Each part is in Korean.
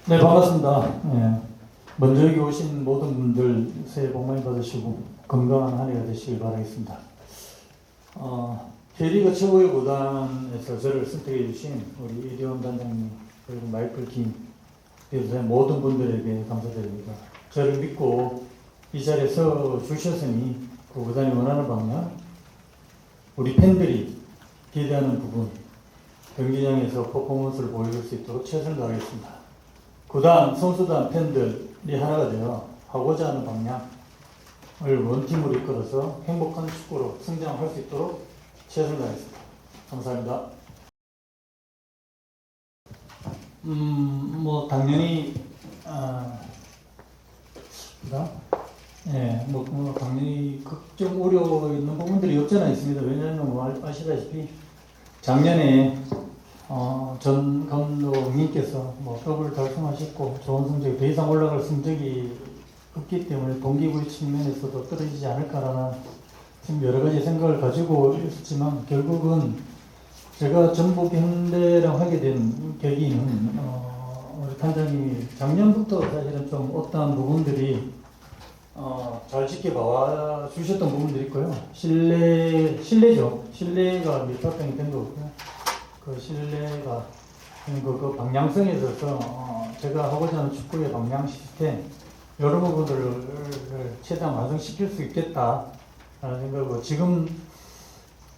네, 반갑습니다. 예. 먼저 여기 오신 모든 분들 새해 복 많이 받으시고 건강한 한 해가 되시길 바라겠습니다. K리그 최고의 구단에서 저를 선택해 주신 우리 이대원 단장님 그리고 마이클 김 그래서 모든 분들에게 감사드립니다. 저를 믿고 이 자리에 서 주셨으니 그 구단이 원하는 방향 우리 팬들이 기대하는 부분 경기장에서 퍼포먼스를 보여줄 수 있도록 최선을 다하겠습니다. 구단, 선수단, 팬들이 하나가 되어 하고자 하는 방향을 원팀으로 이끌어서 행복한 축구로 성장할 수 있도록 최선을 다하겠습니다. 감사합니다. 당연히, 당연히 걱정, 우려 있는 부분들이 없잖아 있습니다. 왜냐하면 아시다시피 작년에 전 감독님께서 더블 달성하셨고 좋은 성적이 더 이상 올라갈 성적이 없기 때문에 동기부여 측면에서도 떨어지지 않을까라는 지금 여러 가지 생각을 가지고 있었지만 결국은 제가 전북 현대랑 하게 된 계기는 우리 단장님이 작년부터 사실은 좀 어떠한 부분들이 잘 지켜봐 주셨던 부분들이 있고요. 신뢰죠. 신뢰가 밀착병이 된 거고요. 그 신뢰가 그 방향성에 있어서 제가 하고자 하는 축구의 방향 시스템 여러 부분들을 최대한 완성시킬 수 있겠다라는 생각이고 지금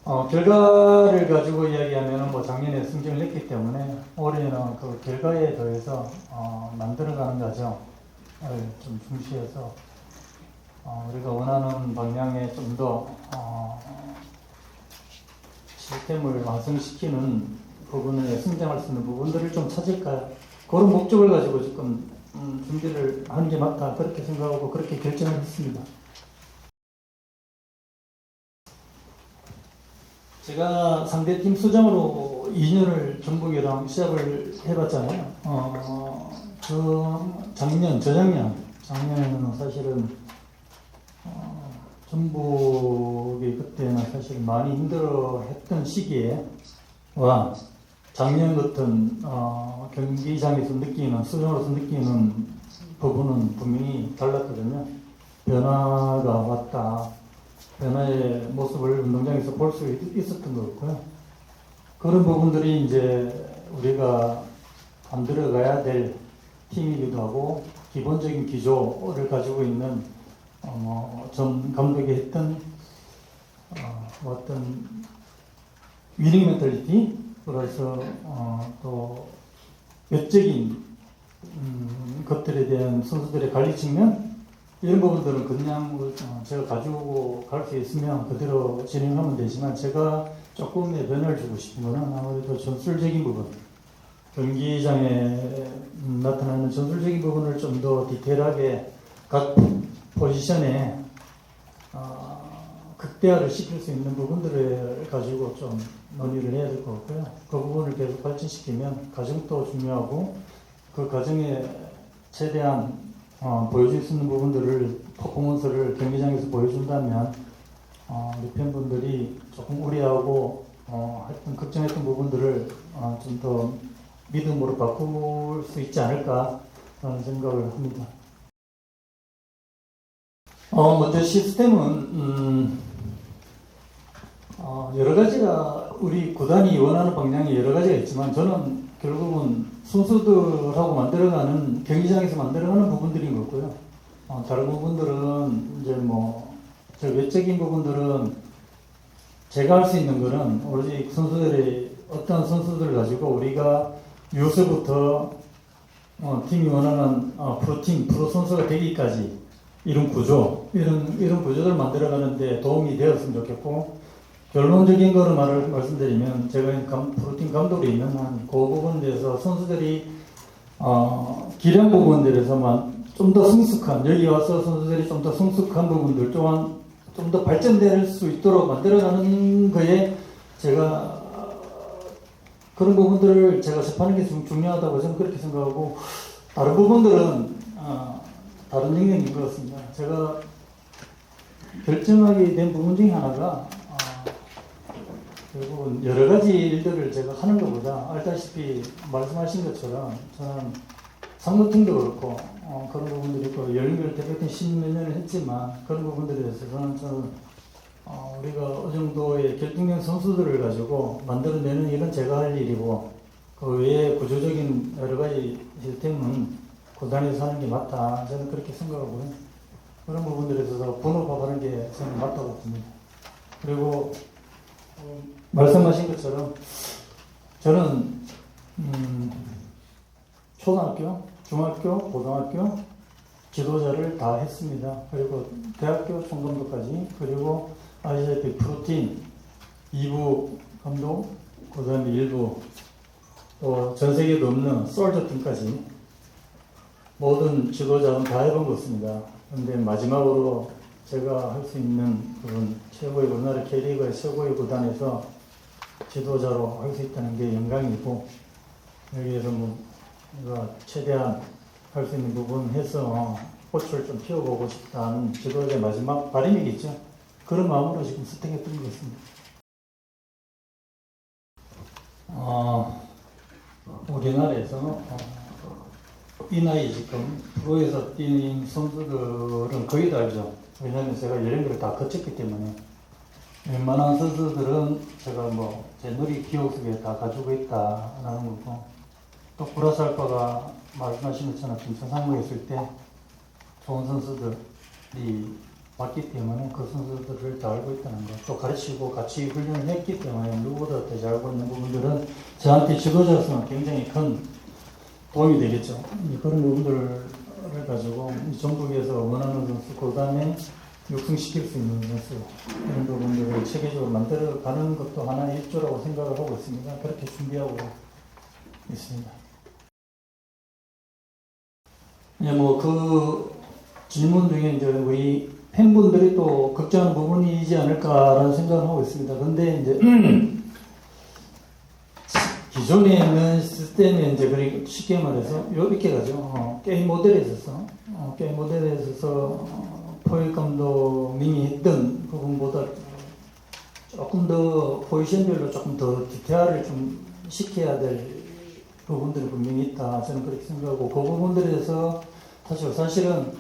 결과를 가지고 이야기하면 작년에 승진을 했기 때문에 올해는 그 결과에 더해서 만들어가는 과정을 좀 중시해서 우리가 원하는 방향에 좀 더 시스템을 완성시키는 부분에 성장할 수 있는 부분들을 좀 찾을까 그런 목적을 가지고 지금 준비를 하는 게 맞다 그렇게 생각하고 그렇게 결정을 했습니다. 제가 상대팀 수장으로 2년을 전북이랑 시합을 해봤잖아요. 작년에는 사실은 전북이 그때는 사실 많이 힘들어했던 시기에 와 작년 같은 경기장에서 느끼는 수준으로서 느끼는 부분은 분명히 달랐거든요. 변화가 왔다. 변화의 모습을 운동장에서 볼 수 있었던 것 같고요. 그런 부분들이 이제 우리가 만들어가야 될 팀이기도 하고 기본적인 기조를 가지고 있는 전 감독이 했던 어떤 위닝 멘탈리티 그래서 또 외적인 것들에 대한 선수들의 관리 측면 이런 부분들은 그냥 제가 가지고 갈 수 있으면 그대로 진행하면 되지만 제가 조금의 변화를 주고 싶은 것은 아무래도 전술적인 부분 경기장에 나타나는 전술적인 부분을 좀 더 디테일하게 각 포지션에 극대화를 시킬 수 있는 부분들을 가지고 좀 논의를 해야 될 것 같고요. 그 부분을 계속 발전시키면 과정도 중요하고 그 과정에 최대한 보여줄 수 있는 부분들을 퍼포먼스를 경기장에서 보여준다면 우리 팬분들이 조금 우려하고 했던 걱정했던 부분들을 좀 더 믿음으로 바꿀 수 있지 않을까 라는 생각을 합니다. 먼저 시스템은 여러 가지가 우리 구단이 원하는 방향이 여러 가지가 있지만 저는 결국은 선수들하고 만들어가는 경기장에서 만들어가는 부분들인 거고요. 다른 부분들은 이제 저 외적인 부분들은 제가 할 수 있는 거는 오로지 선수들의 어떤 선수들을 가지고 우리가 요새부터 팀이 원하는 프로팀, 프로 선수가 되기까지 이런 구조를 만들어가는데 도움이 되었으면 좋겠고, 결론적인 거를 말씀드리면, 제가 프로팀 감독이 있는 한, 그 부분에 대해서 선수들이, 기량 부분들에서만 좀 더 성숙한, 여기 와서 선수들이 좀 더 성숙한 부분들 또한 좀 더 발전될 수 있도록 만들어가는 거에 제가, 그런 부분들을 제가 접하는 게 좀 중요하다고 저는 그렇게 생각하고, 다른 부분들은, 다른 영역인 것 같습니다. 제가 결정하게 된 부분 중에 하나가 결국은 여러 가지 일들을 제가 하는 것보다 알다시피 말씀하신 것처럼 저는 상무팀도 그렇고 그런 부분들이 있고 열린별 대표팀 10몇 년을 했지만 그런 부분들에 대해서는 저는 우리가 어느 정도의 결정력 선수들을 가지고 만들어내는 일은 제가 할 일이고 그 외에 구조적인 여러 가지 시스템은 구단에서 하는 게 맞다. 저는 그렇게 생각하고요. 그런 부분들에 있어서 분업하는 게 저는 맞다고 봅니다. 그리고 말씀하신 것처럼 저는 초등학교, 중학교, 고등학교 지도자를 다 했습니다. 그리고 대학교 총감독까지, 그리고 아시다시피 프로팀 2부 감독, 그 다음에 1부 또 전 세계도 없는 솔저 팀까지 모든 지도자는 다 해본 것입니다. 그런데 마지막으로 제가 할 수 있는 그런 최고의 우리나라 K리그의 최고의 구단에서 지도자로 할 수 있다는 게 영광이고, 여기에서 내가 최대한 할 수 있는 부분 해서 꽃을 좀 피워보고 싶다는 지도자의 마지막 바람이겠죠. 그런 마음으로 지금 선택했던 것 같습니다. 우리나라에서 이 나이 지금 프로에서 뛴 선수들은 거의 다 알죠. 왜냐하면 제가 이런 걸 다 거쳤기 때문에. 웬만한 선수들은 제가 제 머리 기억 속에 다 가지고 있다라는 거고, 또 플러스 알파가 말씀하신 것처럼 김천 상무했을 때 좋은 선수들이 왔기 때문에 그 선수들을 다 알고 있다는 거, 또 가르치고 같이 훈련을 했기 때문에 누구보다 더 잘 알고 있는 부분들은 저한테 지도자로서는 굉장히 큰 도움이 되겠죠. 그런 부분들을 가지고 전북에서 원하는 선수, 그 다음에 육성시킬 수 있는 선수, 이런 부분들을 체계적으로 만들어가는 것도 하나의 일조라고 생각을 하고 있습니다. 그렇게 준비하고 있습니다. 그 질문 중에 이제 우리 팬분들이 또 걱정하는 부분이지 않을까라는 생각을 하고 있습니다. 그런데 이제 기존에 있는 시스템에 이제 쉽게 말해서 이렇게 가죠. 게임 모델에 있어서 포획 감독님이 했던 부분보다 조금 더 포지션별로 조금 더 디테일을 좀 시켜야 될 부분들이 분명히 있다. 저는 그렇게 생각하고, 그 부분들에 대해서 사실은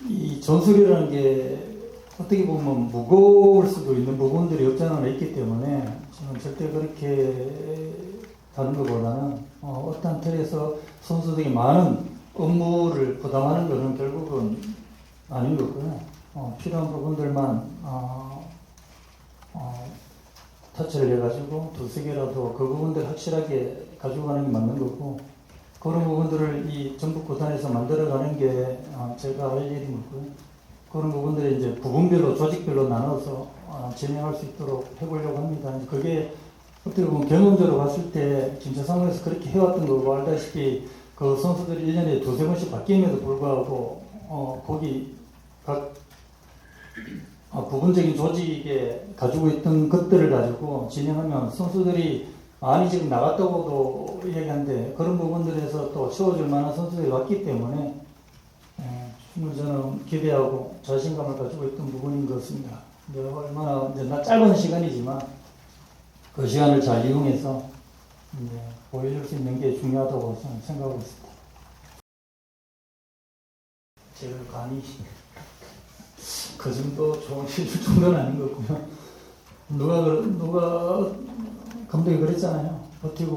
이 전술이라는 게 어떻게 보면 무거울 수도 있는 부분들이 없지 않아 있기 때문에 저는 절대 그렇게 다른 것보다는 어떤 틀에서 선수들이 많은 업무를 부담하는 것은 결국은 아닌 거고요. 필요한 부분들만 터치를 해가지고 두세 개라도 그 부분들 확실하게 가지고 가는 게 맞는 거고, 그런 부분들을 이 전북 구단에서 만들어가는 게 제가 할 일인 거고요. 그런 부분들을 이제 부분별로, 조직별로 나눠서 진행할 수 있도록 해보려고 합니다. 그게 어떻게 보면 경험적으로 봤을 때 김천 상무에서 그렇게 해왔던 거고, 알다시피 그 선수들이 1년에 두세 번씩 바뀜에도 불구하고 거기 각 부분적인 조직에 가지고 있던 것들을 가지고 진행하면 선수들이 많이 지금 나갔다고도 얘기하는데, 그런 부분들에서 또 채워줄 만한 선수들이 왔기 때문에 충분히 저는 기대하고 자신감을 가지고 있던 부분인 것 같습니다. 얼마나 이제 짧은 시간이지만 그 시간을 잘 이용해서 보여줄 수 있는 게 중요하다고 저는 생각하고 있습니다. 제가 감히 그 정도 좋은 실줄 정도는 아닌 것 같고요. 누가 감독이 그랬잖아요. 버티다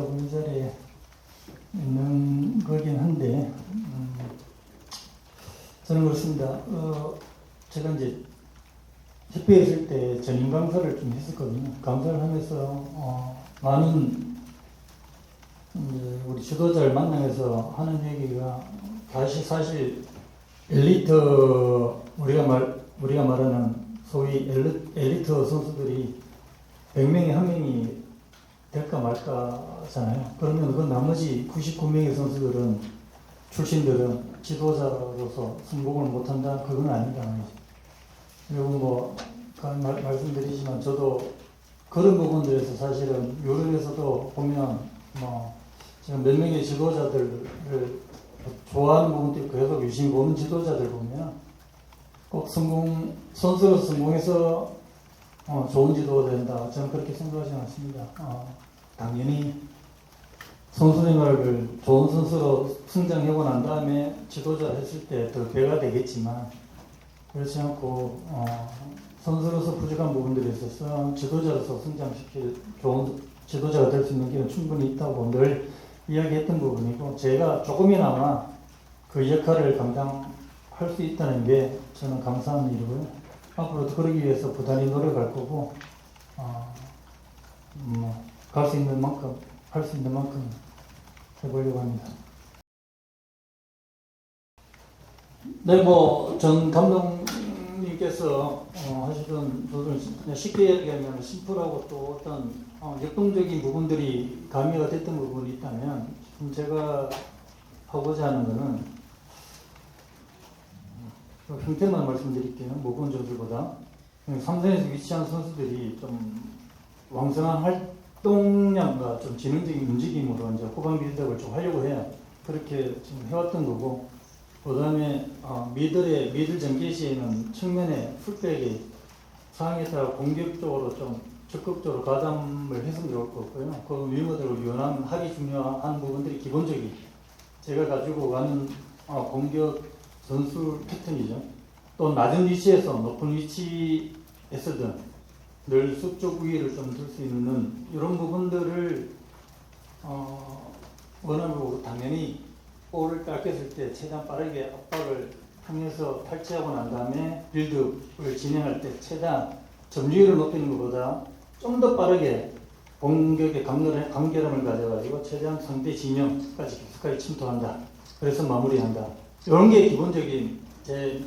보면 이 자리에 있는 거긴 한데, 저는 그렇습니다. 제가 이제 협회에 있을 때 전임 강사를 좀 했었거든요. 강사를 하면서 많은 이제 우리 지도자를 만나면서 하는 얘기가, 다시 사실 엘리트, 우리가 말하는 소위 엘리트 선수들이 100명에 1명이 될까 말까잖아요. 그러면 그 나머지 99명의 선수들은, 출신들은 지도자로서 성공을 못한다? 그건 아니다. 그리고 말씀드리지만 저도 그런 부분들에서 사실은 유럽에서도 보면 지금 몇 명의 지도자들을 좋아하는 부분도 있고 계속 유심히 보는 지도자들 보면 꼭 선수로서 성공해서 좋은 지도가 된다. 저는 그렇게 생각하지 않습니다. 당연히 선수 생활을 좋은 선수로 성장하고 난 다음에 지도자 했을 때 더 배가 되겠지만 그렇지 않고 선수로서 부족한 부분들이 있어서 지도자로서 성장시킬 좋은 지도자가 될 수 있는 길은 충분히 있다고 늘 이야기했던 부분이고 제가 조금이나마 그 역할을 감당할 수 있다는 게 저는 감사한 일이고요. 앞으로도 그러기 위해서 부단히 노력할 거고 갈 수 있는 만큼 할 수 있는 만큼 해보려고 합니다. 네, 전 감독님께서 하시던 부분 쉽게 얘기하면 심플하고 또 어떤 역동적인 부분들이 가미가 됐던 부분이 있다면 제가 하고자 하는 것은 형태만 말씀드릴게요. 무거운 점수보다 삼성에서 위치한 선수들이 좀 왕성한 활동량과 좀 지능적인 움직임으로 이제 후방 빌드업을 좀 하려고 해요. 그렇게 지금 해왔던 거고, 그 다음에 미들 전개 시에는 측면에 풀백이 상황에 따라 공격적으로 좀 적극적으로 가담을 했으면 좋을 것 같고요. 그 윙어들을 유연하기 중요한 부분들이 기본적인 제가 가지고 가는 공격 전술 패턴이죠. 또 낮은 위치에서 높은 위치에서든 늘 수적 우위를 좀 들 수 있는 이런 부분들을 원하고 당연히 볼을 뺏겼을 때 최대한 빠르게 압박을 통해서 탈취하고 난 다음에 빌드업을 진행할 때 최대한 점유율을 높이는 것보다 좀 더 빠르게 공격의 간결함을 가져가지고 최대한 상대 진영까지 깊숙하게 침투한다. 그래서 마무리한다. 이런 게 기본적인 제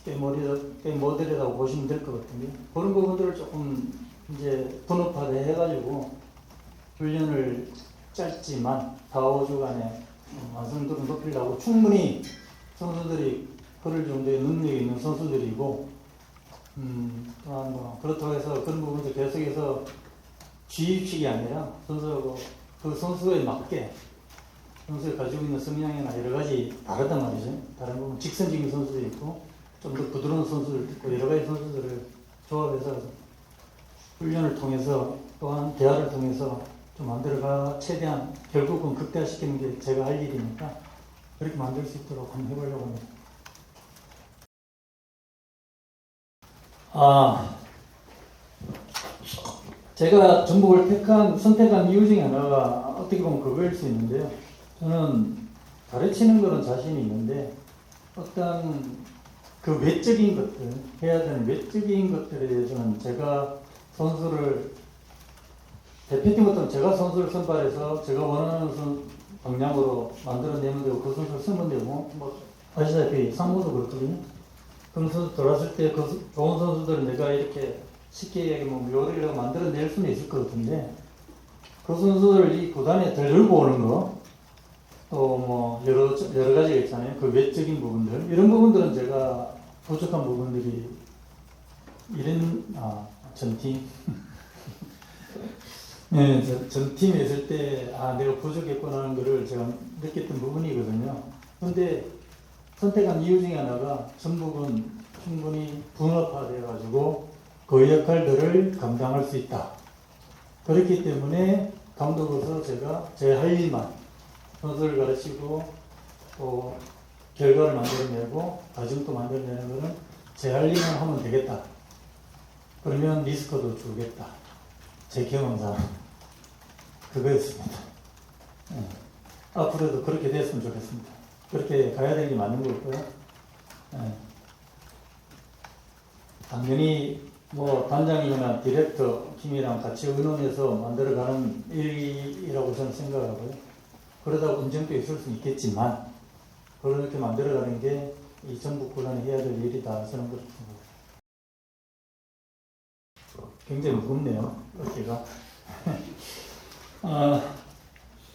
모델이라고 보시면 될 것 같은데 그런 부분들을 조금 이제 분업화돼 해가지고 훈련을 짧지만 4, 5주간에 완성도를 높이려고 충분히 선수들이 그럴 정도의 능력이 있는 선수들이고 또한 그렇다고 해서 그런 부분들 계속해서 주입식이 아니라 선수하고 그 선수에 맞게 선수가 가지고 있는 성향이나 여러 가지 다르단 말이죠. 다른 부분 직선적인 선수도 있고 좀 더 부드러운 선수들도 있고 여러 가지 선수들을 조합해서 훈련을 통해서 또한 대화를 통해서 좀 만들어가 최대한 결국은 극대화시키는 게 제가 할 일이니까 그렇게 만들 수 있도록 한번 해보려고 합니다. 제가 전북을 선택한 이유 중에 하나가 어떻게 보면 그거일 수 있는데요. 저는 가르치는 거는 자신이 있는데 어떤 그 외적인 것들, 해야 되는 외적인 것들에 대해서는 제가 선수를 대표팀 같은 제가 선수를 선발해서 제가 원하는 방향으로 만들어내면 되고 그 선수를 쓰면 되고 아시다시피 상무도 그렇거든요. 그런 선수 들어왔을 때 그 좋은 선수들은 내가 이렇게 쉽게 얘기하면 요리를 만들어낼 수는 있을 것 같은데 그 선수들 이 구단에 들고 오는 거 또 여러 가지가 있잖아요. 그 외적인 부분들 이런 부분들은 제가 부족한 부분들이 전팀 네, 전팀에 있을 때 내가 부족했구나 하는 것을 제가 느꼈던 부분이거든요. 그런데 선택한 이유 중에 하나가 전북은 충분히 분업화되어 가지고 그 역할들을 감당할 수 있다. 그렇기 때문에 감독으로서 제가 제 할 일만 선수를 가르치고 또 결과를 만들어내고 과정도 만들어내는 것은 제 할 일만 하면 되겠다. 그러면 리스크도 줄겠다. 제 경험상 그거였습니다. 앞으로도 그렇게 됐으면 좋겠습니다. 그렇게 가야 되는 게 맞는 거고요. 당연히 단장이나 디렉터 팀이랑 같이 의논해서 만들어가는 일이라고 저는 생각하고요. 그러다 언쟁도 있을 수 있겠지만 그렇게 만들어가는 게 이 전북 구단이 해야 될 일이다. 저는 그렇게 생각합니다. 굉장히 무겁네요. 어깨가.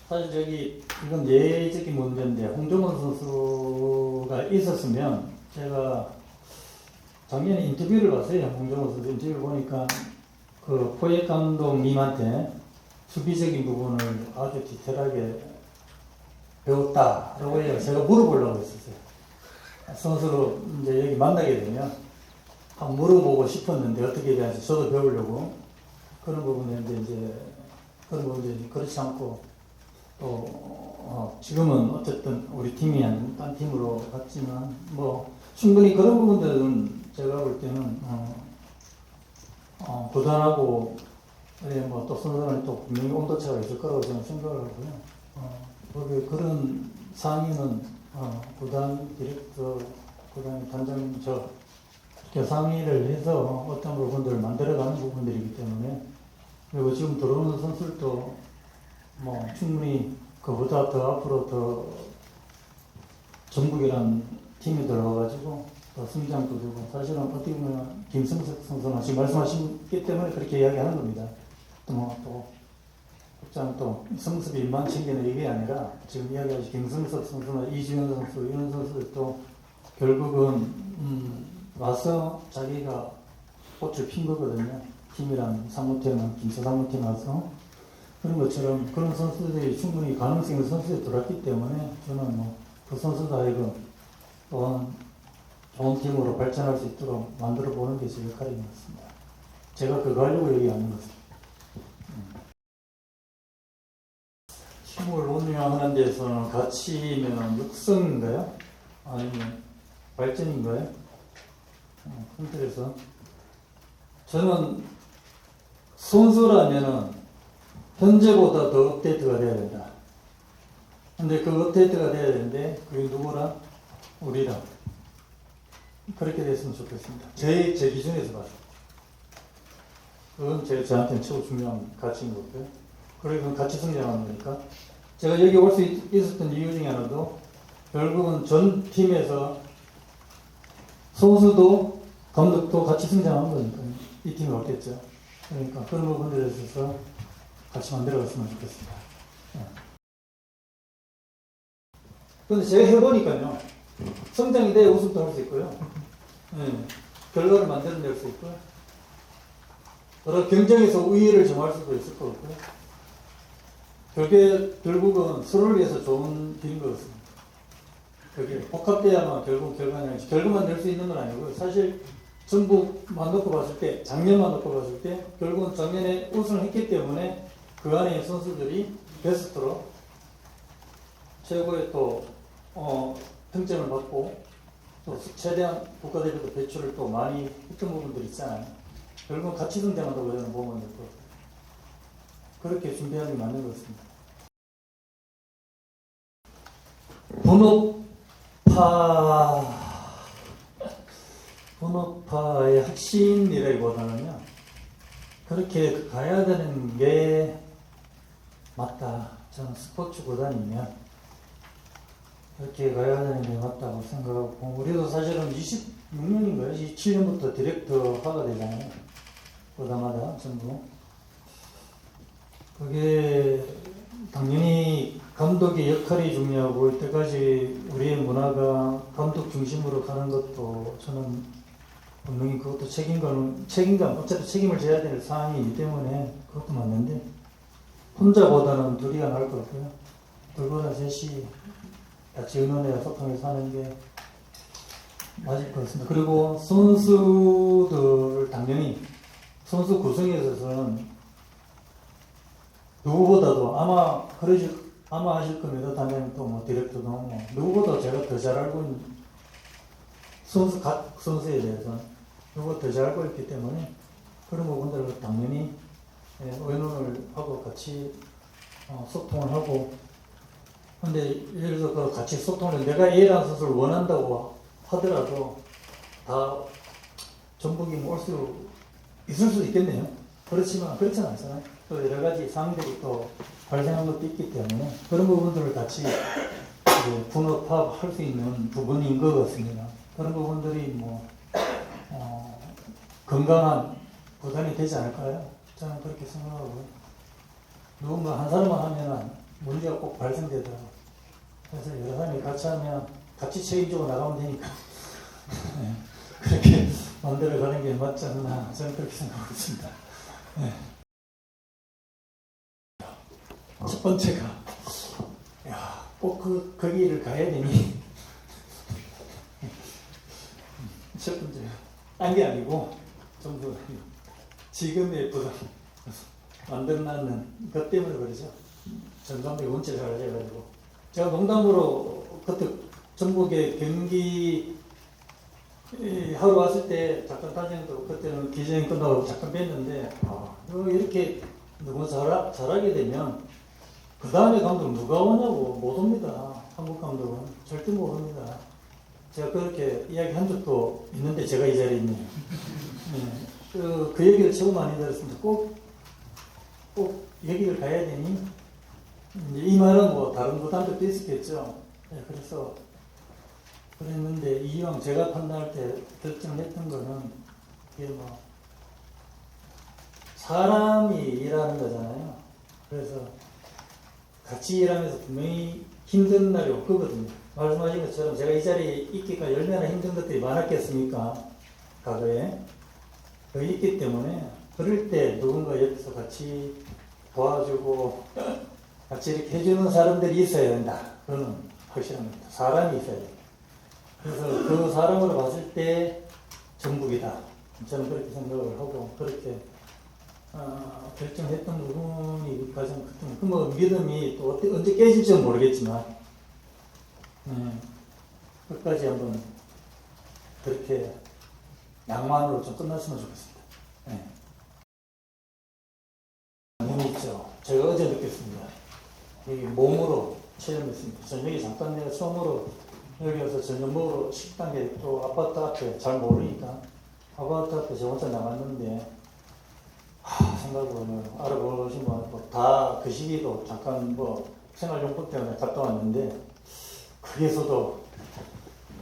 사실 이건 예적인 문제인데 홍정원 선수가 있었으면 제가 작년에 인터뷰를 봤어요. 홍정원 선수 인터뷰를 보니까 그 포획 감독님한테 수비적인 부분을 아주 디테일하게 배웠다라고 해요. 제가 물어보려고 했었어요. 선수로 이제 여기 만나게 되면 한번 물어보고 싶었는데 어떻게 해야 될지 저도 배우려고 그런 부분인데 이제 그리고 이제 그렇지 않고 또 지금은 어쨌든 우리 팀이 아닌 딴 팀으로 갔지만 뭐 충분히 그런 부분들은 제가 볼 때는 구단하고 뭐또 선수들은 또 분명히 온도차가 있을 거라고 저는 생각을 하고요. 거기 그런 상의는 구단 디렉터, 구단 단장 이렇게 상의를 해서 어떤 부분들을 만들어가는 부분들이기 때문에 그리고 지금 들어오는 선수들도 뭐 충분히 그보다 더 앞으로 더 전북이란 팀이 들어와가지고 더 성장도 되고 사실은 어떻게 보면 김승석 선수는 지금 말씀하셨기 때문에 그렇게 이야기하는 겁니다. 또 국장 또 성습일만 챙기는 얘기 아니라 지금 이야기하신 김승석 선수나 이주현 선수 이런 선수들도 결국은 와서 자기가 꽃을 핀 거거든요. 팀이랑 사무팀은 김서 사무팀 와서 그런 것처럼 그런 선수들이 충분히 가능성이 있는 선수들이 들어왔기 때문에 저는 뭐 그 선수들 하여금 또한 좋은 팀으로 발전할 수 있도록 만들어 보는 게 제 역할인 것 같습니다. 제가 그거 하려고 얘기하는 것입니다. 팀을 운영하는 데서는 가치면 육성인가요? 아니면 발전인가요? 큰 틀에서 저는 선수라면은 현재보다 더 업데이트가 돼야 된다. 근데 그 업데이트가 돼야 되는데 그게 누구랑? 우리랑. 그렇게 됐으면 좋겠습니다. 제 기준에서 봐서. 그건 저한테는 최고 중요한 가치인 거고요. 그리고 같이 성장하는 거니까. 제가 여기 올 수 있었던 이유 중에 하나도 결국은 전 팀에서 선수도 감독도 같이 성장하는 거니까 이 팀이 왔겠죠. 그러니까 그런 부분들에 있어서 같이 만들어갔으면 좋겠습니다. 그런데 제가 해보니까요. 성장이 돼야 우승도 할 수 있고요. 결과를 만들어낼 수 있고요. 여러 경쟁에서 우위를 점할 수도 있을 것 같고요. 그게 결국은 서로를 위해서 좋은 길인 것 같습니다. 그게 복합돼야만 결국 결과는 결과만 낼 수 있는 건 아니고요. 사실 전북만 놓고 봤을 때, 작년만 놓고 봤을 때 결국은 작년에 우승을 했기 때문에 그 안에 선수들이 베스트로 최고의 또 평점을 받고 또 최대한 국가대표도 배출을 또 많이 했던 부분들이 있잖아요. 결국은 같이 성장한다고 저는 보면 될 것 같아요. 그렇게 준비하는 게 맞는 것 같습니다. 분업파의 핵심이라기보다는요, 그렇게 가야 되는 게 맞다. 저는 스포츠 구단이면 그렇게 가야 되는 게 맞다고 생각하고, 우리도 사실은 26년인가요? 27년부터 디렉터화가 되잖아요. 구단마다 전부. 그게 당연히 감독의 역할이 중요하고, 이때까지 우리의 문화가 감독 중심으로 가는 것도 저는 분명히 그것도 책임감, 어차피 책임을 져야 될 상황이기 때문에 그것도 맞는데, 혼자보다는 둘이가 나을 것 같고요. 둘보다 셋이 같이 의논해야 소통해서 하는 게 맞을 것 같습니다. 그리고 선수들, 당연히 선수 구성에 있어서는 누구보다도 아마 하실 겁니다. 당연히 또 뭐 디렉터도 뭐 누구보다 제가 더 잘 알고 있는 각 선수에 대해서 누구보다 더 잘 알고 있기 때문에 그런 부분들을 당연히 의논을 하고 같이 소통을 하고. 근데 예를 들어서 같이 소통을 내가 A라는 선수를 원한다고 하더라도 다 전북이 올 수 있을 수도 있겠네요. 그렇지만 그렇지는 않잖아요. 또 여러 가지 상황들이 또 발생한 것도 있기 때문에 그런 부분들을 같이 분업할 수 있는 부분인 것 같습니다. 그런 부분들이 뭐 건강한 구단이 되지 않을까요? 저는 그렇게 생각하고요. 누군가 한 사람만 하면 문제가 꼭 발생되더라고요. 그래서 여러 사람이 같이 하면 같이 책임지고 나가면 되니까 네, 그렇게 만들어가는 게 맞지 않나 저는 그렇게 생각하고 있습니다. 네. 첫 번째가 꼭 거기를 가야 되니 첫 번째가 딴 게 아니고 전부 지금의 부담 만들어놨는 것 때문에 그러죠. 전감독이 원칙을 잘 해가지고. 제가 농담으로 그때 전북의 경기 하러 왔을 때 잠깐 다니는데 그때는 기자회견 끝나고 잠깐 뵀는데 이렇게 너무 잘하게 되면 그 다음에 감독 누가 오냐고 못 옵니다. 한국 감독은 절대 못 옵니다. 제가 그렇게 이야기한 적도 있는데 제가 이 자리에 있네요. 네. 그 얘기를 처음 많이 들었습니다. 꼭 얘기를 가야 되니 이 말은 뭐 다른 부담도 있었겠죠. 네, 그래서 그랬는데 이왕 제가 판단할 때 결정했던 거는 이게 뭐 사람이 일하는 거잖아요. 그래서 같이 일하면서 분명히 힘든 날이 올 거거든요. 말씀하신 것처럼 제가 이 자리에 있기가 얼마나 힘든 것들이 많았겠습니까? 과거에. 있기 때문에 그럴 때 누군가 옆에서 같이 도와주고 같이 이렇게 해주는 사람들이 있어야 된다. 그거는 확실한 겁니다. 사람이 있어야 된다. 그래서 그 사람으로 봤을 때 전북이다. 저는 그렇게 생각을 하고 그렇게 결정했던 부분이 가장 컸던 뭐 믿음이 또 언제 깨질지는 모르겠지만 끝까지 한번 그렇게 낭만으로 좀 끝났으면 좋겠습니다. 당연히 있죠. 제가 어제 느꼈습니다. 여기 몸으로 체험했습니다. 저녁에 잠깐 내가 처음으로 여기 와서 저녁 먹으러 식당에 또 아파트 앞에 잘 모르니까 아파트 앞에 저 혼자 나갔는데 생각해보면 알아보신 분 다 그 시기도 잠깐 뭐 생활용품 때문에 갔다 왔는데 거기에서도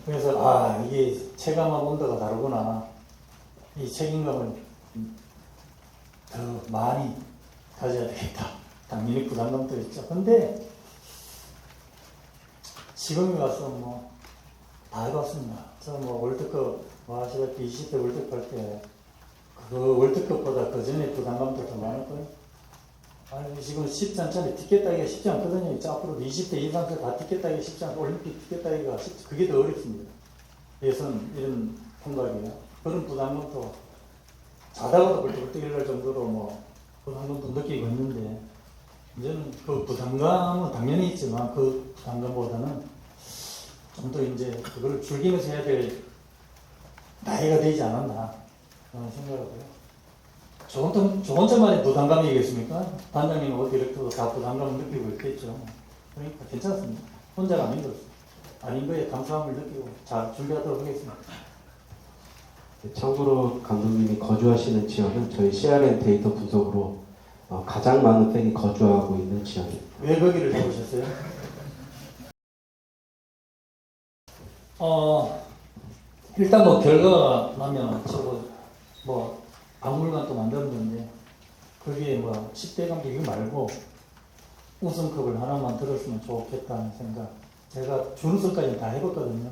그래서 이게 체감하고 온도가 다르구나. 이 책임감을 더 많이 가져야 되겠다. 당연히 부담감도 있죠. 근데 지금에 와서 뭐 다 해봤습니다. 저 뭐 월드컵 아시다시피 20대 월드컵 할 때 그 월드컵보다 그 전에 부담감도 더 많았고요. 지금 쉽지 않잖아요. 티켓 따기가 쉽지 않거든요. 이제 앞으로 20대 이상들 다 티켓 따기가 쉽지 않고 올림픽 티켓 따기가 그게 더 어렵습니다. 예선 이런 통과기가 그런 부담감도 자다가도 벌떡벌떡 일어날 정도로 뭐 부담감도 느끼고 있는데 이제는 그 부담감은 당연히 있지만 그 부담감보다는 좀 더 이제 그걸 즐기면서 해야 될 나이가 되지 않았나 그런 생각을 해요. 저 혼자만의 부담감이겠습니까? 단장님하고 디렉터도 다 부담감을 느끼고 있겠죠. 그러니까 괜찮습니다. 혼자가 아닌 것입니다. 아닌 거에 감사함을 느끼고 잘 준비하도록 하겠습니다. 참고로 감독님이 거주하시는 지역은 저희 CRM 데이터 분석으로 가장 많은 팬이 거주하고 있는 지역입니다. 왜 거기를 잡으셨어요? 일단 뭐 결과가 나면 뭐 박물관도 만들었는데 거기에 뭐 10대 감독 이거 말고 우승컵을 하나만 들었으면 좋겠다는 생각. 제가 준우승까지 다 해봤거든요.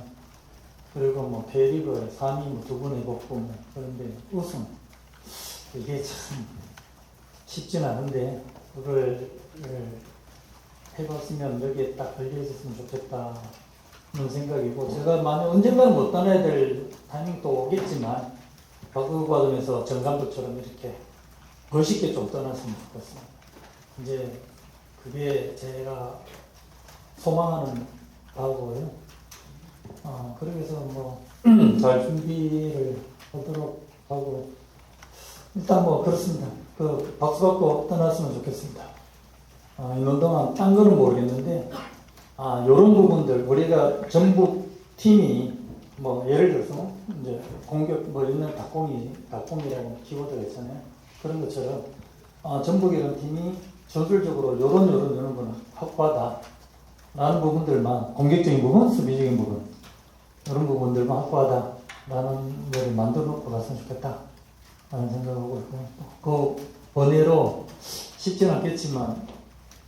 그리고 뭐 K리그 3위 뭐 2번 해봤고 뭐 그런데 우승 이게 참 쉽진 않은데 그걸 해봤으면 여기에 딱 걸려있었으면 좋겠다 는 생각이고 제가 만약 언젠가는 못 따내야 될 타이밍도 오겠지만 바구 과정에서 정 감독처럼 이렇게 멋있게 좀 떠났으면 좋겠습니다. 이제 그게 제가 소망하는 바고요. 그래서 뭐 잘 준비를 하도록 하고 일단 뭐 그렇습니다. 그 박수 받고 떠났으면 좋겠습니다. 이런 동안 딴 거는 모르겠는데 요런 부분들 우리가 전북 팀이 뭐 예를 들어서 이제 공격 뭐 있는 닭공이라고 키워드가 있잖아요. 그런 것처럼 전북이라는 팀이 전술적으로 요런 건 확보하다 라는 부분들만 공격적인 부분, 수비적인 부분 이런 부분들만 확보하다 라는 거를 만들어 놓고 갔으면 좋겠다 라는 생각하고 있고 그 번외로 쉽지는 않겠지만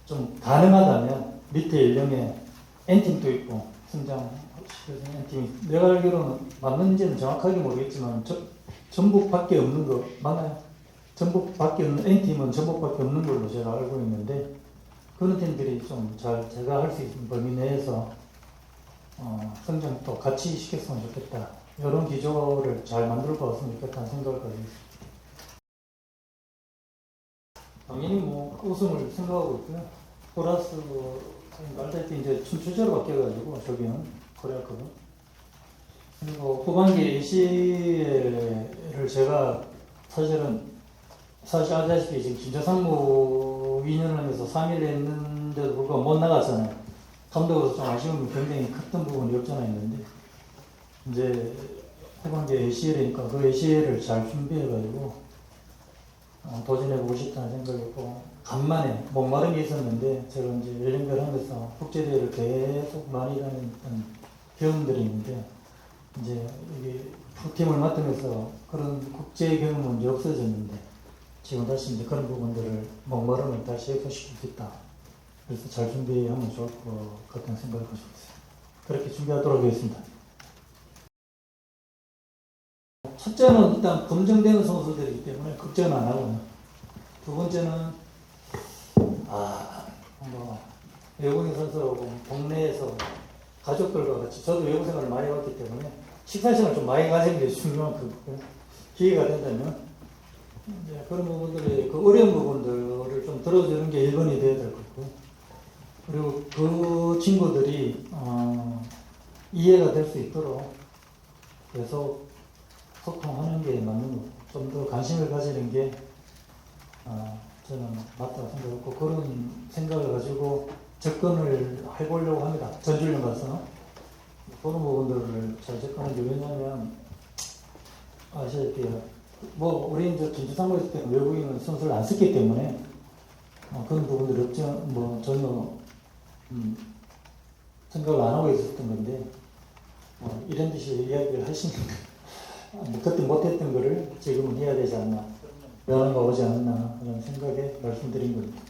좀 가능하다면 밑에 연령에 N팀도 있고 성장 N팀이 내가 알기로는 맞는지는 정확하게 모르겠지만 전북밖에 없는 거 맞나요? 전북밖에 없는 N팀은 전북밖에 없는 걸로 제가 알고 있는데 그런 팀들이 좀 잘 제가 할 수 있는 범위 내에서 성장도 같이 시켰으면 좋겠다. 이런 기조를 잘 만들고 왔으면 좋겠다는 생각을 가지고 있습니다. 당연히 뭐 우승을 생각하고 있고요. 플러스 알다시피 이제 춘추제로 바뀌어가지고 저기는 코리아컵은. 그리고 후반기 ACL을 제가 사실 알다시피 지금 김재상무 2년을 하면서 3일 했는데도 불구하고 못 나갔잖아요. 감독으로서 좀 아쉬움이 굉장히 컸던 부분이 없잖아 있는데 이제 후반기 ACL이니까 그 ACL을 잘 준비해가지고 도전해보고 싶다는 생각이고 간만에 목마름이 있었는데 제가 이제 1년별 하면서 국제대회를 계속 많이 다녔던 경험들이 있는데 이제 이게 프로팀을 맡으면서 그런 국제 경험은 이제 없어졌는데 지금 다시 이제 그런 부분들을 목마름을 다시 해소시킬 수 있다. 그래서 잘 준비하면 좋을 것 같다는 생각을 가지고 있어요. 그렇게 준비하도록 하겠습니다. 첫째는 일단 검증되는 선수들이기 때문에 걱정은 안 하고요. 두 번째는 외국인 선수라고 동네에서 가족들과 같이 저도 외국 생활을 많이 해왔기 때문에 식사 시간을 좀 많이 가지는 게 중요한 거고요. 기회가 된다면 이제 그런 부분들이 그 어려운 부분들을 좀 들어주는 게 1번이 돼야 될 거고요. 그리고 그 친구들이 이해가 될 수 있도록 계속 소통하는 게 맞는 거고 좀 더 관심을 가지는 게 저는 맞다고 생각했고 그런 생각을 가지고 접근을 해보려고 합니다. 전주련 가서 그런 부분들을 잘 접근하기 왜냐하면 아시다시피 뭐 우리는 저 김주상무 있을 때는 외국인 선수를 안 썼기 때문에 그런 부분들이 없지 뭐 전혀 생각을 안 하고 있었던 건데 이런 듯이 이야기를 하시니까 그때 못했던 거를 지금은 해야 되지 않나 변화가 오지 않나 그런 생각에 말씀드린 겁니다.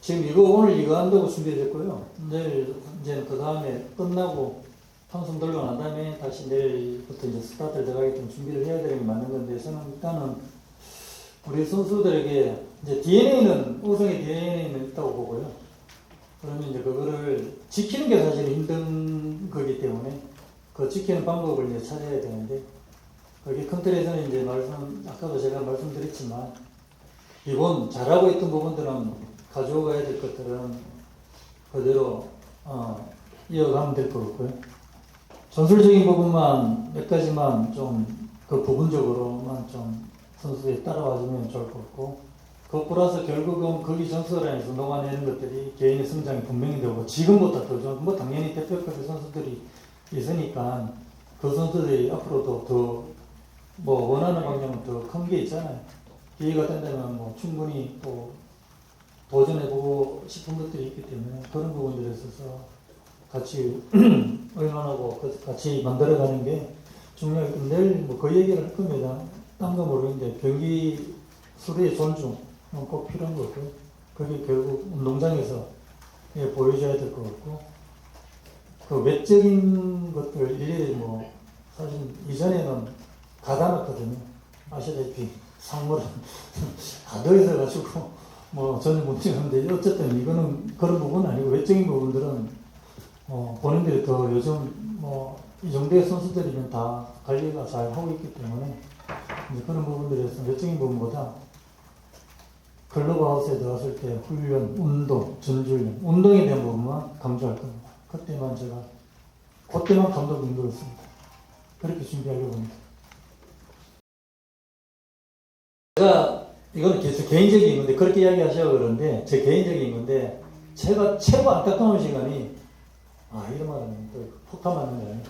지금 오늘 이거 한다고 준비됐고요. 내일 이제 그 다음에 끝나고 방송 들고 난 다음에 다시 내일부터 이제 스타트를 들어가기 때문에 준비를 해야 되는 게 맞는 건데 저는 일단은 우리 선수들에게 이제 DNA는 우승의 DNA는 있다고 보고요. 그러면 이제 그거를 지키는 게 사실 힘든 거기 때문에 그 지키는 방법을 이제 찾아야 되는데 거기 큰 틀에서는 이제 아까도 제가 말씀드렸지만 기본 잘하고 있던 부분들은 가져가야 될 것들은 그대로 이어가면 될 것 같고요. 전술적인 부분만 몇 가지만 좀 그 부분적으로만 좀 선수들이 따라와주면 좋을 것 같고 그 플러스 결국은 거기 전술안에서 녹아내는 것들이 개인의 성장이 분명히 되고 지금보다 더 좋은 뭐 당연히 대표급의 선수들이 있으니까 그 선수들이 앞으로도 더 뭐 원하는 방향은 더 큰 게 있잖아요. 기회가 된다면 뭐 충분히 또 도전해보고 싶은 것들이 있기 때문에 그런 부분들에 있어서 같이 응원하고 같이 만들어가는 게 중요하고 내일 뭐 그 얘기를 할 겁니다. 딴 거 모르겠는데 경기 수리의 존중은 꼭 필요한 것 같고요. 그게 결국 운동장에서 보여줘야 될 것 같고 그 외적인 것들 일일이 뭐 사실 이전에는 가다놨거든요. 아시다시피 상물은 가둬있어 가지고 뭐 전혀 문제가 없는데 어쨌든 이거는 그런 부분은 아니고 외적인 부분들은 본인들이 더 요즘 뭐 이 정도의 선수들이면 다 관리가 잘 하고 있기 때문에 이제 그런 부분들에서 외적인 부분보다 클럽하우스에 들어갔을 때 훈련, 운동, 전주훈련, 운동에 대한 부분만 강조할 겁니다. 그때만 감독 인도를 씁니다. 그렇게 준비하려고 합니다. 제가 이거는 계속 개인적인 건데 그렇게 이야기하셔서 그러는데 제 개인적인 건데 제가 최고 안타까운 시간이 이런 말하면 또 폭탄 맞는 거 아니에요.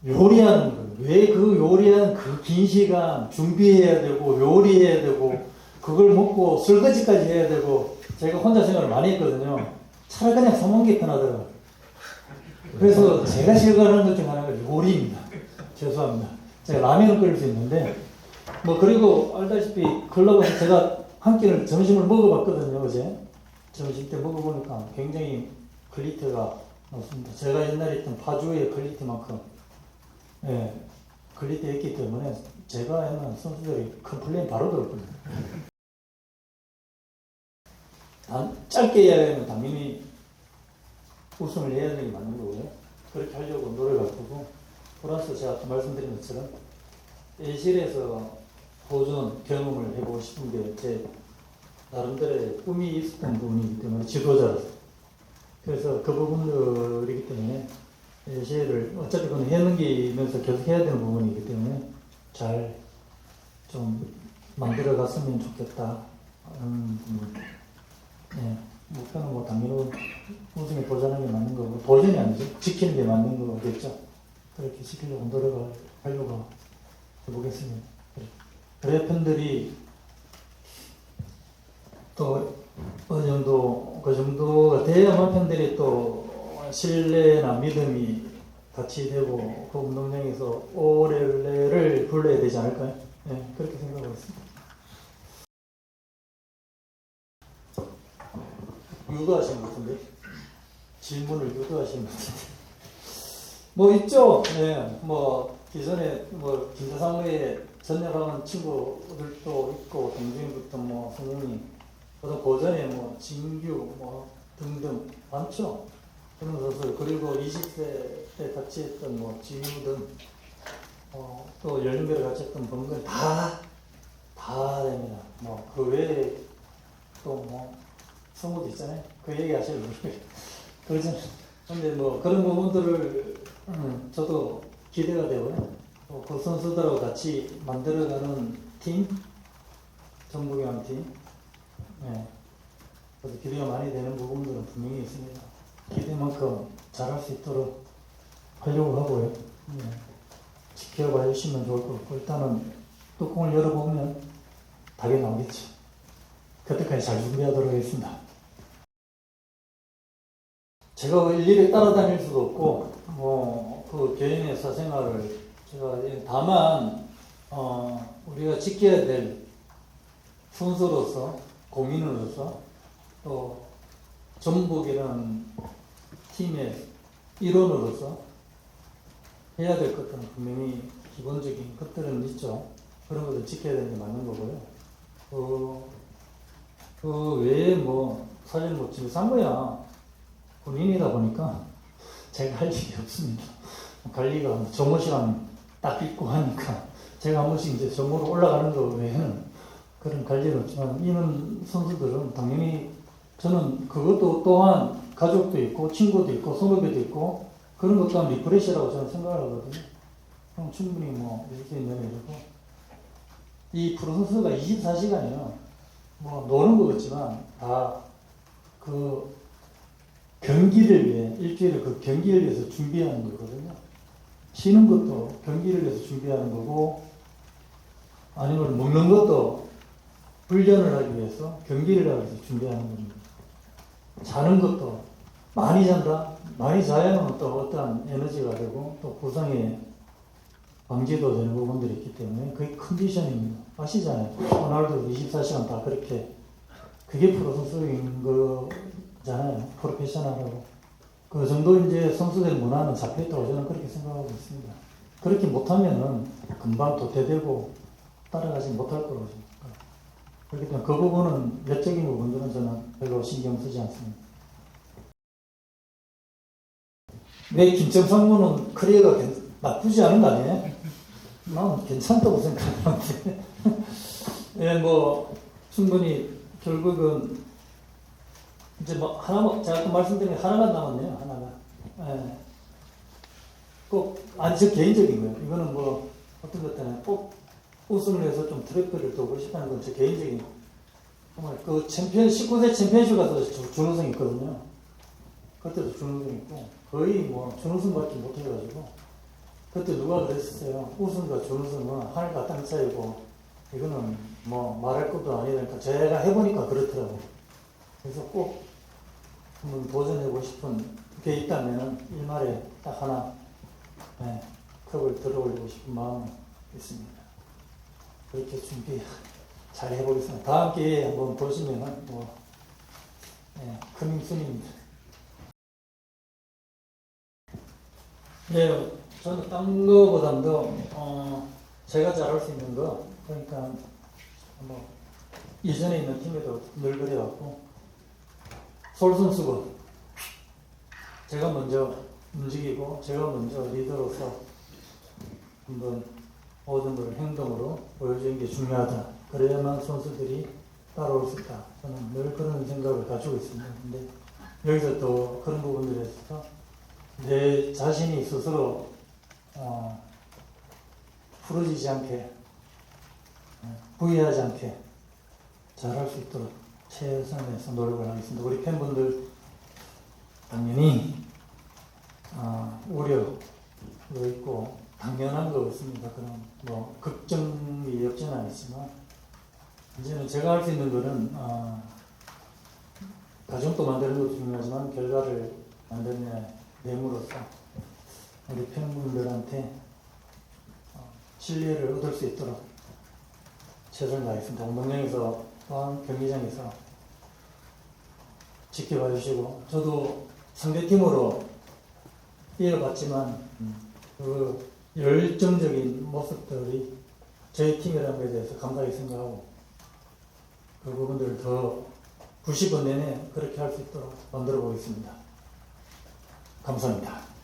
요리하는 거예요. 왜 그 요리하는 그 긴 시간 준비해야 되고 요리해야 되고 그걸 먹고 설거지까지 해야 되고 제가 혼자 생각을 많이 했거든요. 차라리 그냥 사 먹는 게 편하더라고요. 그래서 제가 싫어하는 것 중 하나가 요리입니다. 죄송합니다. 제가 라면을 끓일 수 있는데 뭐 그리고 알다시피 클럽에서 제가 한 끼를 점심을 먹어봤거든요. 어제 점심 때 먹어보니까 굉장히 퀄리티가 높습니다. 제가 옛날에 있던 파주의 퀄리티만큼 퀄리티했기 때문에 제가 하는 선수들이 컴플레인 바로 들었거든요. 짧게 이야기하면 당연히 우승을 해야 되는 게 맞는 거고요. 그렇게 하려고 노력할 거고 플러스 제가 아까 말씀드린 것처럼 A실에서 보존 경험을 해보고 싶은 게 제 나름대로의 꿈이 있었던 부분이기 때문에 지도자로서. 그래서 그 부분들이기 때문에 A실을 어차피 그건 해넘기면서 계속 해야 되는 부분이기 때문에 잘 좀 만들어 갔으면 좋겠다. 네, 목표는 뭐 당연히 우승에 도전하는 게 맞는 거고, 도전이 아니죠. 지키는 게 맞는 거겠죠. 그렇게 지키려고 노력하려고 해보겠습니다. 그래 팬들이 또 어느 정도 그 정도가 돼야만 팬들이 또 신뢰나 믿음이 같이 되고 그 운동장에서 오래를 불러야 되지 않을까요? 네, 그렇게 생각하고 있습니다. 유도하시는 것 같은데? 질문을 유도하시는 것 같은데? 뭐 있죠. 네, 뭐 기존에 뭐 김대상무에 전역하는 친구들도 있고 동생부터 뭐 성훈이 또 고전에 뭐 진규 뭐 등등 많죠. 그런 선수 그리고 20세 때 같이 했던 뭐 진우 등 또 연령별 같이 했던 번건 다 됩니다. 뭐 그 외에 또 뭐 성우도 있잖아요. 그 얘기 하실 분들 그러죠. 근데 뭐 그런 부분들을 저도 기대가 되고요. 그 선수들하고 같이 만들어가는 팀, 전북의 팀, 네. 그래서 기대가 많이 되는 부분들은 분명히 있습니다. 기대만큼 잘할 수 있도록 하려고 하고요. 네. 지켜봐 주시면 좋을 것 같고, 일단은 뚜껑을 열어보면 답이 나오겠죠. 그때까지 잘 준비하도록 하겠습니다. 제가 일일이 따라다닐 수도 없고, 그 개인의 사생활을 제가 다만, 우리가 지켜야 될 순서로서, 고민으로서, 또 전북이라는 팀의 일원으로서 해야 될 것들은 분명히 기본적인 것들은 있죠. 그런 것을 지켜야 되는 게 맞는 거고요. 그 외에 뭐 사실 뭐 지상무야 군인이다 보니까 제가 할 일이 없습니다. 관리가 정오 시간 딱 있고 하니까 제가 한 번씩 이제 정오로 올라가는 거 외에는 그런 관리는 없지만, 이런 선수들은 당연히 저는 그것도 또한 가족도 있고 친구도 있고 선후배도 있고 그런 것 또한 리프레시라고 저는 생각을 하거든요. 그럼 충분히 뭐 이렇게 있는 일이고, 이 프로선수가 24시간이요 뭐 노는 것 같지만 다 그 경기를 위해 일주일에 그 경기를 위해서 준비하는 거거든요. 쉬는 것도 경기를 위해서 준비하는 거고, 아니면 먹는 것도 훈련을 하기 위해서 경기를 하기 위해서 준비하는 겁니다. 자는 것도 많이 잔다. 많이 자야만 또 어떠한 에너지가 되고 또 부상의 방지도 되는 부분들이 있기 때문에 그게 컨디션입니다. 아시잖아요. 호날두 24시간 다 그렇게, 그게 프로 선수인 거잖아요. 프로페셔널하고. 그 정도 이제 선수들 문화는 잡혀있다고 저는 그렇게 생각하고 있습니다. 그렇게 못하면은 금방 도태되고 따라가지 못할 거라고 생각합니다. 그렇기 때문에 그 부분은 외적인 부분들은 저는 별로 신경 쓰지 않습니다. 왜 김정상무는 커리어가 나쁘지 않은 거 아니에요? 나는 괜찮다고 생각하는데. 예, 뭐 충분히 결국은 이제 뭐 하나만 제가 아까 말씀드린 게 하나가 남았네요. 하나가. 예. 꼭 아니 저 개인적인 거예요. 이거는 뭐 어떤 것 때문에 꼭 우승을 해서 좀 트래프를 두고 싶다는 건 제 개인적인. 정말 그 챔피언 19세 챔피언십 가서 준우승 있거든요. 그때도 준우승 있고 거의 뭐 준우승밖에 못 해가지고, 그때 누가 그랬었어요. 우승과 준우승은 하늘과 땅 차이고 이거는 뭐 말할 것도 아니니까 제가 해보니까 그렇더라고요. 그래서 꼭 한번 도전해보고 싶은 게 있다면 일말에 딱 하나, 네, 컵을 들어올리고 싶은 마음이 있습니다. 그렇게 준비 잘 해보겠습니다. 다음 기회에 한번 보시면 뭐 큰 힘순입니다. 네, 저는 딴 거보다도 제가 잘할 수 있는 거, 그러니까 뭐 예전에 있는 팀에도 늘 그래왔고, 솔선수범 제가 먼저 움직이고 제가 먼저 리더로서 한번 모든 걸 행동으로 보여주는 게 중요하다. 그래야만 선수들이 따라올 수 있다. 저는 늘 그런 생각을 가지고 있습니다. 근데 여기서 또 그런 부분들에 있어서 내 자신이 스스로 풀어지지 않게, 부위하지 않게 잘할 수 있도록 최선에서 노력을 하겠습니다. 우리 팬분들 당연히 우려도 있고 당연한 거 없습니다. 그런 뭐 걱정이 없지는 않지만 이제는 제가 할 수 있는 거는 가정도 만드는 것도 중요하지만 결과를 만들어내므로써 우리 팬분들한테 신뢰를 얻을 수 있도록 최선을 다하겠습니다. 운동장에서 또한 경기장에서 지켜봐 주시고 저도 상대팀으로 이어봤지만 그 열정적인 모습들이 저희 팀이라는 것에 대해서 감사히 생각하고 그 부분들을 더 90분 내내 그렇게 할 수 있도록 만들어 보겠습니다. 감사합니다.